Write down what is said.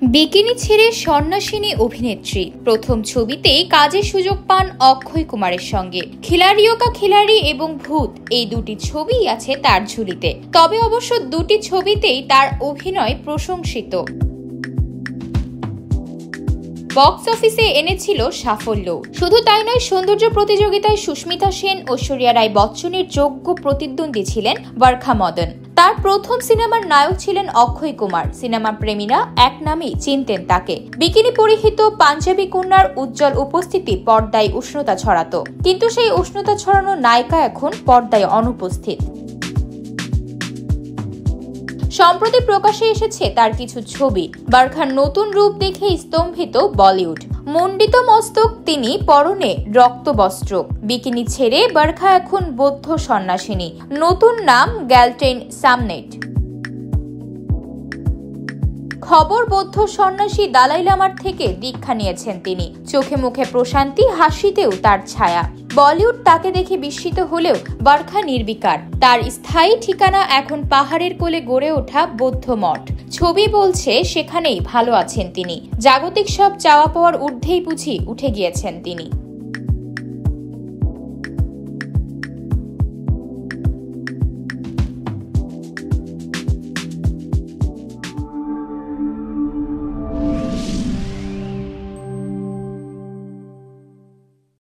Bikini ছেড়ে সন্ন্যাসিনী অভিনেত্রী প্রথম ছবিতেই কাজের সুযোগ পান অক্ষয় কুমারের সঙ্গে। খিলাড়িও কা খিলাড়ি এবং ভূত এই দুটি ছবিই আছে তার ঝুলিতে। তবে অবশ্য দুটি ছবিতেই তার অভিনয় প্রশংসিত। বক্স অফিসে এনেছিল সাফল্য। শুধু তাই নয়, সৌন্দর্য প্রতিযোগিতায় সুস্মিতা সেন, ঐশ্বরিয়া রায় বচ্চনের যোগ্য প্রতিদ্বন্দ্বী ছিলেন বরখা মদন। তার প্রথম সিনেমার নায়ক ছিলেন অক্ষয় কুমার। সিনেমা প্রেমীরা এক নামেই চিনতেন তাকে। বিকিনি পরিহিত পাঞ্জাবি কন্যার উজ্জ্বল উপস্থিতি পর্দায় উষ্ণতা ছড়াতো, কিন্তু সেই উষ্ণতা ছড়ানো নায়িকা এখন পর্দায় অনুপস্থিত। সম্প্রতি প্রকাশে এসেছে তার কিছু ছবি। বরখার নতুন রূপ দেখে স্তম্ভিত বলিউড। মণ্ডিত মস্তক তিনি, পরনে রক্তবস্ত্র। বিকিনি ছেড়ে বরখা এখন বৌদ্ধ সন্ন্যাসিনী। নতুন নাম গ্যালটেন সামনেট। খবর, বৌদ্ধ সন্ন্যাসী দালাই লামার থেকে দীক্ষা নিয়েছেন তিনি। চোখে মুখে প্রশান্তি, হাসিতেও তার ছায়া। বলিউড তাকে দেখে বিস্মিত হলেও বরখা নির্বিকার। তার স্থায়ী ঠিকানা এখন পাহাড়ের কোলে গড়ে ওঠা বৌদ্ধ মঠ। ছবি বলছে সেখানেই ভালো আছেন তিনি। জাগতিক সব চাওয়া পাওয়ার ঊর্ধ্বেই বুঝি উঠে গিয়েছেন তিনি।